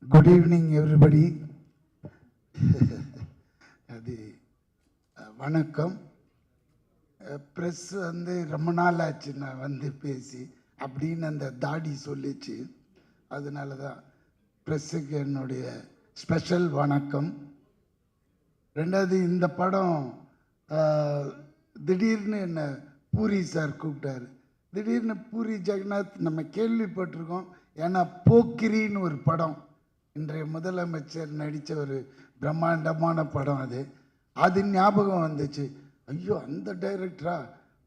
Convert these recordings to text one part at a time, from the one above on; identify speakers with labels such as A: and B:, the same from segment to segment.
A: Good evening, everybody. அது வணக்கம். Press வந்து ரொம்ப நாள் ஆச்சு நான் வந்து பேசி அப்படின்னு அந்த தாடி சொல்லிச்சு. அதனால தான் ப்ரெஸ்ஸுக்கு என்னுடைய ஸ்பெஷல் வணக்கம். ரெண்டாவது, இந்த படம் திடீர்னு என்ன பூரி சார் கூப்பிட்டாரு. திடீர்னு பூரி ஜெகநாத் நம்ம கேள்விப்பட்டிருக்கோம். ஏன்னா போக்கிரின்னு ஒரு படம், இன்றைய முதலமைச்சர் நடித்த ஒரு பிரம்மாண்டமான படம், அது ஞாபகம் வந்துச்சு. ஐயோ, அந்த டைரக்டரா,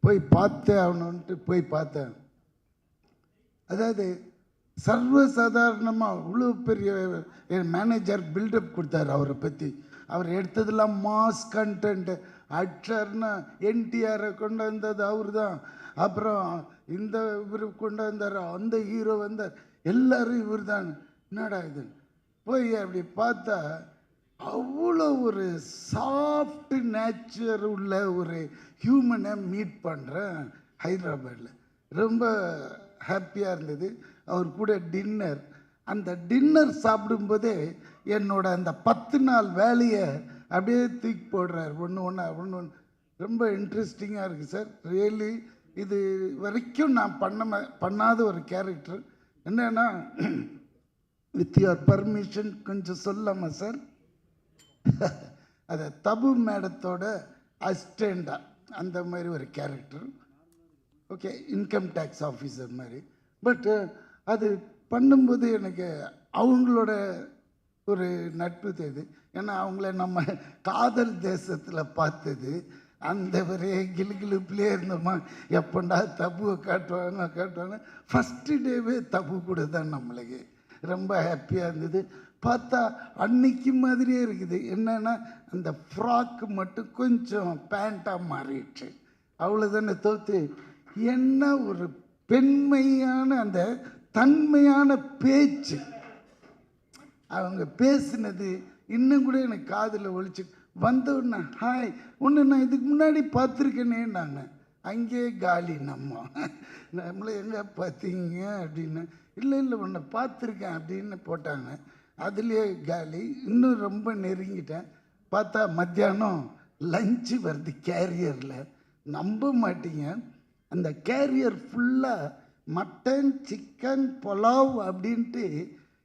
A: போய் பார்த்தேன் அவனுன்ட்டு போய் பார்த்தேன். அதாவது சர்வசாதாரணமாக இவ்வளோ பெரிய மேனேஜர் பில்டப் கொடுத்தாரு அவரை பற்றி. அவர் எடுத்ததெல்லாம் மாஸ் கண்டென்ட். ஆக்டர்னா என்டிஆரை கொண்டு வந்தது அவர் தான். அப்புறம் இந்த இவர் கொண்டு வந்தார், அந்த ஹீரோ வந்தார், எல்லாரும் இவர் தான். என்னடா இது, போய் அப்படி பார்த்தா அவ்வளோ ஒரு சாஃப்ட் நேச்சர் உள்ள ஒரு ஹியூமனை மீட் பண்ணுறேன் ஹைதராபாடில். ரொம்ப ஹாப்பியாக இருந்தது. அவர் கூட டின்னர், அந்த டின்னர் சாப்பிடும்போதே என்னோட அந்த 10 நாள் வேலையை அப்படியே தூக்கி போடுறார். ஒன்று ரொம்ப இன்ட்ரெஸ்டிங்காக இருக்குது சார். ரியலி இது வரைக்கும் நான் பண்ணாத ஒரு கேரக்டர். என்னன்னா, வித் யுவர் பர்மிஷன் கொஞ்சம் சொல்லாமா சார்? அதை தபு மேடத்தோட அசிஸ்டண்டா அந்த மாதிரி ஒரு character. Okay, income tax officer மாதிரி. பட் அது பண்ணும்போது எனக்கு அவங்களோட ஒரு நட்பு தேது. ஏன்னா அவங்கள நம்ம காதல் தேசத்தில் பார்த்தது. அந்த ஒரே கிளுகிளுப்பிலே இருந்தோமா, எப்பண்டா தபுவை காட்டுவாங்க. ஃபஸ்ட்டு டேவே தபு கூட தான் நம்மளுக்கு ரொம்ப ஹாப்பியாக இருந்தது. பார்த்தா அன்னைக்கு மாதிரியே இருக்குது. என்னென்னா, அந்த ஃப்ராக்கு மட்டும் கொஞ்சம் பேண்ட்டாக மாறிடுச்சு, அவ்வளோதானே தோற்று. என்ன ஒரு பெண்மையான அந்த தன்மையான பேச்சு, அவங்க பேசினது இன்னும் கூட எனக்கு காதில் ஒழிச்சு வந்தோடனே, ஹாய் ஒன்று நான் இதுக்கு முன்னாடி பார்த்துருக்கேனே. நாங்கள் அங்கேயே காலி, நம்மளை எங்கே பார்த்தீங்க அப்படின்னு. இல்லை உன்னை பார்த்துருக்கேன் அப்படின்னு போட்டாங்க. அதுலேயே காலி. இன்னும் ரொம்ப நெருங்கிட்டேன். பார்த்தா மத்தியானம் லஞ்சு வருது கேரியரில். நம்ப மாட்டீங்க, அந்த கேரியர் ஃபுல்லாக மட்டன், சிக்கன், புலாவ் அப்படின்ட்டு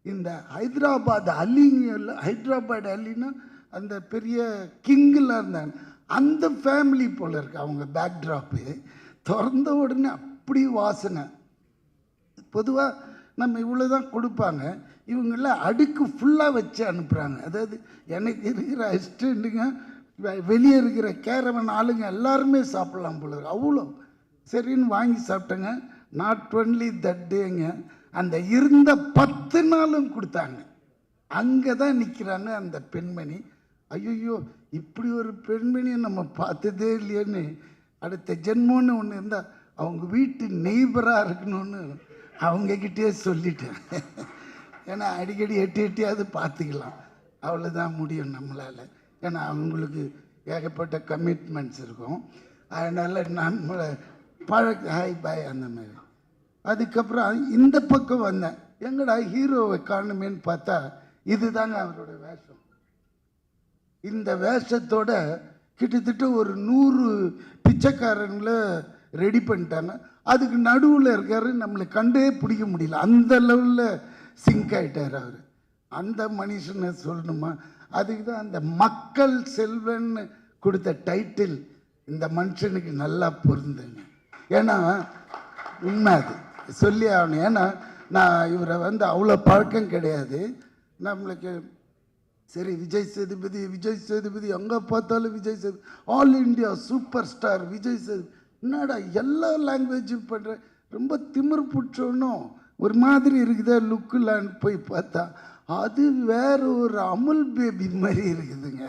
A: இந்த ஹைதராபாத் அலின்னா அந்த பெரிய கிங்கில் இருந்தாங்க, அந்த ஃபேமிலி போல் இருக்கு அவங்க பேக்ட்ராப்பு. திறந்த உடனே அப்படி வாசனை. பொதுவாக நம்ம இவ்வளோ தான் கொடுப்பாங்க, இவங்களாம் அடுக்கு ஃபுல்லாக வச்சு அனுப்புகிறாங்க. அதாவது எனக்கு இருக்கிற அசிஸ்டண்ட்டுங்க, வெளியே இருக்கிற கேரவன் ஆளுங்க எல்லாருமே சாப்பிட்லாம் போல இருக்கு. அவ்வளோ சரின்னு வாங்கி சாப்பிட்டேங்க. நாட் ஒன்லி தட் டேங்க, அந்த இருந்த 10 நாளும் கொடுத்தாங்க. அங்கே தான் நிற்கிறாங்க அந்த பெண்மணி. ஐயோ, இப்படி ஒரு பெண்மணியை நம்ம பார்த்ததே இல்லையேன்னு, அடுத்த ஜென்மோன்னு ஒன்று இருந்தால் அவங்க வீட்டு நெய்பராக இருக்கணும்னு அவங்கக்கிட்டே சொல்லிட்டேன். ஏன்னா அடிக்கடி எட்டியாவது பார்த்துக்கலாம், அவ்வளோதான் முடியும் நம்மளால். ஏன்னா அவங்களுக்கு ஏகப்பட்ட கமிட்மெண்ட்ஸ் இருக்கும். அதனால் நம்மளை ஹாய் பாய் அந்த மாதிரி. அதுக்கப்புறம் இந்த பக்கம் வந்தேன். எங்கடா ஹீரோவை காணுமேன்னு பார்த்தா இதுதாங்க அவரோட வேஷம். இந்த வேஷத்தோட கிட்டத்தட்ட ஒரு 100 பிச்சைக்காரங்களை ரெடி பண்ணிட்டாங்க. அதுக்கு நடுவில் இருக்காரு, நம்மளை கண்டே பிடிக்க முடியல, அந்த லெவலில் சிங்க் ஆகிட்டார் அவர். அந்த மனுஷனை சொல்லணுமா? அதுக்கு தான் அந்த மக்கள் செல்வன்னு கொடுத்த டைட்டில் இந்த மனுஷனுக்கு நல்லா பொருந்துங்க. ஏன்னா உண்மை, அது சொல்லி ஆகணும். ஏன்னா நான் இவரை வந்து அவ்வளோ பழக்கம் கிடையாது நம்மளுக்கு. சரி, விஜய் சேதுபதி எங்கே பார்த்தாலும் Vijay Sethupathi, all India super star Vijay Sethupathi. என்னடா எல்லா லாங்குவேஜும் பண்ணுற, ரொம்ப திமிர் பிடிச்சோன்னும் ஒரு மாதிரி இருக்குதா லுக்குலான்னு போய் பார்த்தா அது வேற ஒரு அமுல் பேபி மாதிரி இருக்குதுங்க.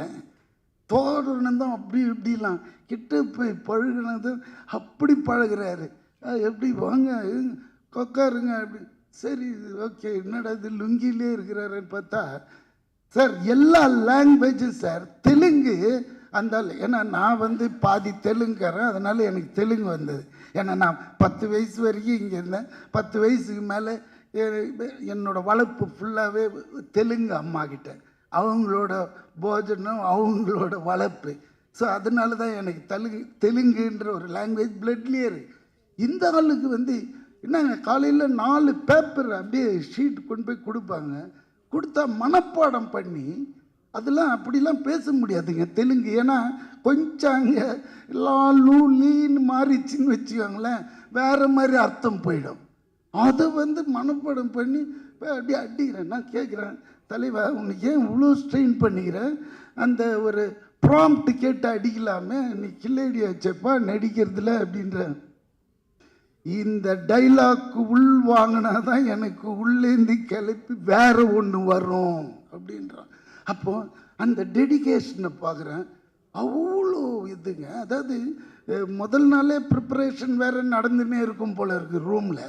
A: தோரணம் தான் அப்படி இப்படிலாம் கிட்ட போய் பழகினது அப்படி பழகிறாரு. எப்படி வாங்க கொக்காருங்க அப்படி. சரி ஓகே, என்னடா இது லுங்கிலே இருக்கிறாருன்னு பார்த்தா சார் எல்லா லாங்குவேஜும் சார். தெலுங்கு அந்த, ஏன்னா நான் வந்து பாதி தெலுங்குறேன், அதனால் எனக்கு தெலுங்கு வந்தது. ஏன்னா நான் 10 வயசு வரைக்கும் இங்கே இருந்தேன். 10 வயசுக்கு மேலே என்னோடய வளர்ப்பு ஃபுல்லாகவே தெலுங்கு அம்மா கிட்ட, அவங்களோட போஜனம் அவங்களோட வளர்ப்பு. ஸோ அதனால தான் எனக்கு தெலுங்குன்ற ஒரு லாங்குவேஜ் பிளட்லேயே இருக்குது. இந்த ஆளுக்கு வந்து என்னங்க, காலையில் 4 பேப்பர் அப்படியே ஷீட் கொண்டு போய் கொடுப்பாங்க, கொடுத்தா மனப்பாடம் பண்ணி அதெல்லாம் அப்படிலாம் பேச முடியாதுங்க தெலுங்கு. ஏன்னா கொஞ்சம் அங்கே லாலு லீன்னு மாறிச்சின்னு வச்சுக்கோங்களேன், வேறு மாதிரி அர்த்தம் போயிடும். அதை வந்து மனப்பாடம் பண்ணி அப்படியே அடிக்கிறேன். நான் கேட்குறேன், தலைவா உனக்கு ஏன் இவ்வளோ ஸ்ட்ரெயின் பண்ணிக்கிறேன், அந்த ஒரு ப்ராம்ப்ட் கேட்டு அடிக்கலாமே, நீ கில்லேடி வச்சப்பா நடிக்கிறதுல அப்படின்ற. இந்த டைலாக்கு உள் வாங்கினா தான் எனக்கு உள்ளேந்து கிளப்பி வேற ஒன்று வரும் அப்படின்றான். அப்போது அந்த டெடிகேஷனை பார்க்குறேன், அவ்வளோ இதுங்க. அதாவது முதல் நாளே ப்ரிப்பரேஷன் வேறு நடந்துன்னே இருக்கும் போல இருக்குது ரூமில்.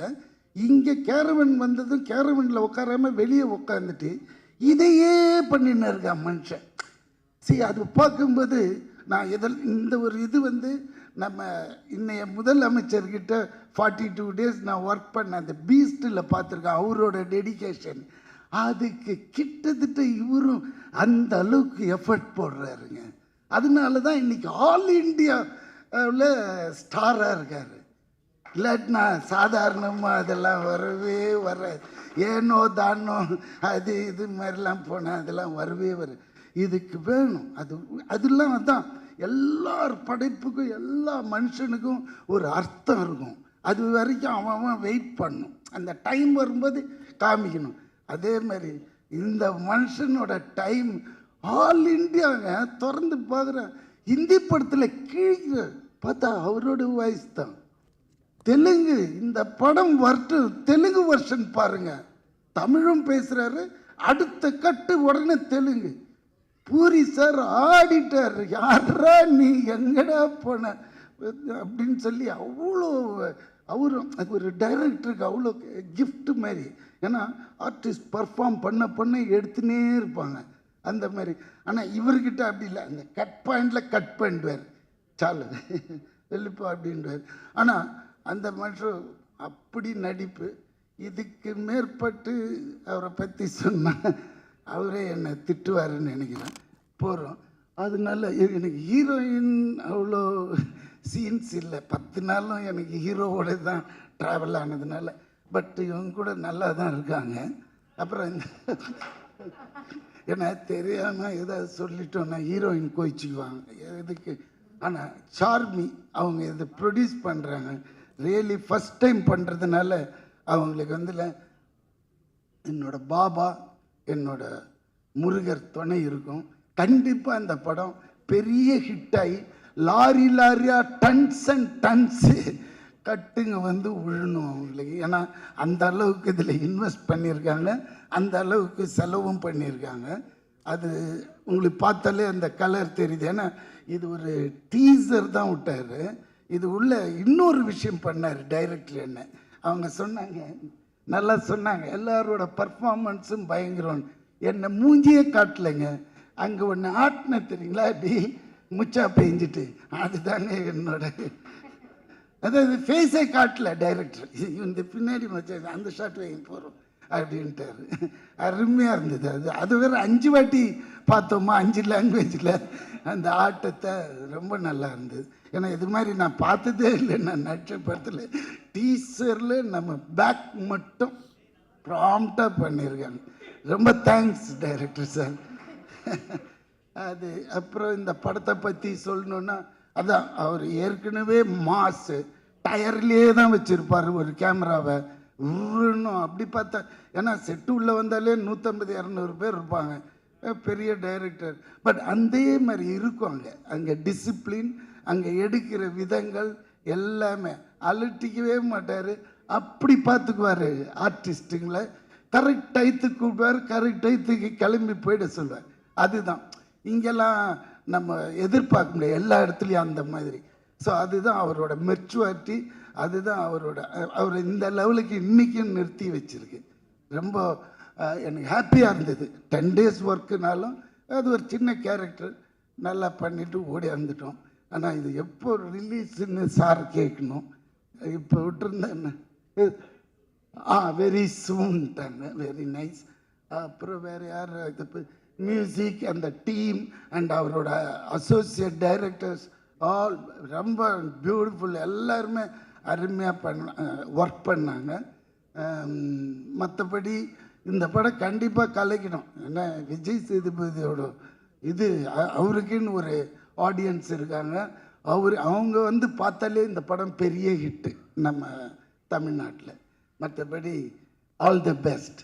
A: இங்கே கேரவன் வந்ததும் கேரவனில் உட்காராமல் வெளியே உட்காந்துட்டு இதையே பண்ணின்னு இருக்கான் மனுஷன். சரி, அது பார்க்கும்போது நான் இந்த ஒரு இது வந்து நம்ம இன்னைய முதலமைச்சர்கிட்ட 42 days நான் ஒர்க் பண்ண அந்த பீஸ்டில் பார்த்துருக்கேன் அவரோட டெடிகேஷன். அதுக்கு கிட்டத்தட்ட இவரும் அந்த அளவுக்கு எஃபர்ட் போடுறாருங்க. அதனால தான் இன்றைக்கி ஆல் இண்டியாவில் ஸ்டாராக இருக்கார். இல்லாட்டினா சாதாரணமாக அதெல்லாம் வரவே வராது. ஏனோ தானோ அது இது மாதிரிலாம் போனால் அதெல்லாம் வரவே வரும். இதுக்கு வேணும், அதெல்லாம் தான் எல்லார் படைப்புக்கும் எல்லா மனுஷனுக்கும் ஒரு அர்த்தம் இருக்கும். அது வரைக்கும் அவன் வெயிட் பண்ணும், அந்த டைம் வரும்போது காமிக்கணும். அதே மாதிரி இந்த மனுஷனோட டைம் ஆல் இண்டியாங்க. திறந்து பார்க்குறேன், ஹிந்தி படத்தில் கீழே பார்த்தா அவரோட வாய்ஸ் தான். தெலுங்கு இந்த படம் வரட்டும், தெலுங்கு வெர்ஷன் பாருங்க, தமிழும் பேசுகிறாரு, அடுத்த கட்டு உடனே தெலுங்கு. பூரி சார் ஆடிட்டார், யாரா நீ எங்கடா போன அப்படின்னு சொல்லி அவ்வளோ அவரும் ஒரு டைரக்டருக்கு அவ்வளோ கிஃப்ட் மாதிரி. ஏன்னா ஆர்டிஸ்ட் பர்ஃபார்ம் பண்ண எடுத்துனே இருப்பாங்க அந்த மாதிரி. ஆனால் இவர்கிட்ட அப்படி இல்லை, அந்த கட் பாயிண்டில் கட் பண்ணிடுவார், சாலு வெளிப்பா அப்படின்வார். ஆனால் அந்த மனுஷன் அப்படி நடிப்பு. இதுக்கு மேற்பட்டு அவரை பற்றி சொன்னால் அவரே என்னை திட்டுவாருன்னு நினைக்கிறேன். போகிறோம். அதனால எனக்கு ஹீரோயின் அவ்வளோ சீன்ஸ் இல்லை. 10 நாளும் எனக்கு ஹீரோவோட தான் ட்ராவல் ஆனதுனால. பட் இவங்க கூட நல்லா தான் இருக்காங்க. அப்புறம் ஏன்னா தெரியாமல் ஏதாவது சொல்லிட்டோன்னா ஹீரோயின் கோச்சிக்குவாங்க எதுக்கு. ஆனால் சார்மி அவங்க இதை ப்ரொடியூஸ் பண்ணுறாங்க, ரியலி ஃபஸ்ட் டைம் பண்ணுறதுனால அவங்களுக்கு வந்து என்னோட பாபா என்னோட முருகர் துணை இருக்கும். கண்டிப்பாக அந்த படம் பெரிய ஹிட்டாகி லாரியாக டன்ஸ் அண்ட் டன்ஸு கட்டுங்க வந்து விழணும் அவங்களுக்கு. ஏன்னா அந்த அளவுக்கு இதில் இன்வெஸ்ட் பண்ணியிருக்காங்க, அந்த அளவுக்கு செலவும் பண்ணியிருக்காங்க. அது உங்களுக்கு பார்த்தாலே அந்த கலர் தெரியுது. ஏன்னா இது ஒரு டீசர் தான் விட்டார். இது உள்ள இன்னொரு விஷயம் பண்ணார் டைரக்டர். என்ன அவங்க சொன்னாங்க, நல்லா சொன்னாங்க, எல்லாரோட பர்ஃபார்மன்ஸும் பயங்கரம். என்னை மூஞ்சியே காட்டலைங்க, அங்கே ஒன்று ஆட்டின தெரியுங்களா, அப்படி முச்சா பெஞ்சிட்டு, அதுதாங்க என்னோட. அதாவது ஃபேஸே காட்டல டைரக்டர், இந்த பின்னாடி மச்சா அந்த ஷாட் வாங்கி போகிறோம் அப்படின்ட்டாரு. அருமையாக இருந்தது. அது வேறு 5 வாட்டி பார்த்தோமா, 5 லாங்குவேஜில் அந்த ஆட்டத்தை. ரொம்ப நல்லா இருந்தது. ஏன்னா இது மாதிரி நான் பார்த்ததே இல்லை. நான் நடிச்ச படத்தில் டீசரில் நம்ம பேக் மட்டும் ப்ராம்ப்டாக பண்ணியிருக்காங்க. ரொம்ப தேங்க்ஸ் டைரக்டர் சார். அது அப்புறம் இந்த படத்தை பற்றி சொல்லணுன்னா, அதான் அவர் ஏற்கனவே மாசு டயர்லேயே தான் வச்சுருப்பார் ஒரு கேமராவை. இன்னும் அப்படி பார்த்தா, ஏன்னா செட்டு உள்ளே வந்தாலே 150-200 பேர் இருப்பாங்க, பெரிய டைரக்டர். பட் அதே மாதிரி இருக்கும் அங்கே டிசிப்ளின், அங்கே எடுக்கிற விதங்கள் எல்லாமே. அலட்டிக்கவே மாட்டார், அப்படி பார்த்துக்குவார் ஆர்டிஸ்ட்டுங்களை. கரெக்ட் டயத்துக்கு கூப்பிடுவார், கரெக்ட் டயத்துக்கு கிளம்பி போயிட சொல்லுவார். அதுதான் இங்கெல்லாம் நம்ம எதிர்பார்க்க முடியாது எல்லா இடத்துலையும் அந்த மாதிரி. ஸோ அதுதான் அவரோட மெச்சுவாரிட்டி, அதுதான் அவர் இந்த லெவலுக்கு இன்றைக்கும் நிறுத்தி வச்சுருக்கு. ரொம்ப எனக்கு ஹாப்பியாக இருந்தது. 10 days ஒர்க்குனாலும் அது ஒரு சின்ன கேரக்டர் நல்லா பண்ணிவிட்டு ஓடி வந்துட்டோம். ஆனால் இது எப்போ ரிலீஸ்ன்னு சார் கேட்கணும். இப்போ விட்டுருந்தேன் வெரி சூன்ட்டாங்க, வெரி நைஸ். அப்புறம் வேறு யார் இது மியூசிக் அந்த டீம் அண்ட் அவரோட அசோசியேட் டைரக்டர்ஸ் ஆல் ரொம்ப பியூட்டிஃபுல், எல்லாருமே அருமையாக ஒர்க் பண்ணாங்க. மற்றபடி இந்த படம் கண்டிப்பாக கலைக்கணும். ஏன்னா விஜய் சேதுபதியோட இது அவருக்குன்னு ஒரு ஆடியன்ஸ் இருக்காங்க. அவங்க வந்து பார்த்தாலே இந்த படம் பெரிய ஹிட்டு நம்ம தமிழ்நாட்டில். மற்றபடி ஆல் தி பெஸ்ட்.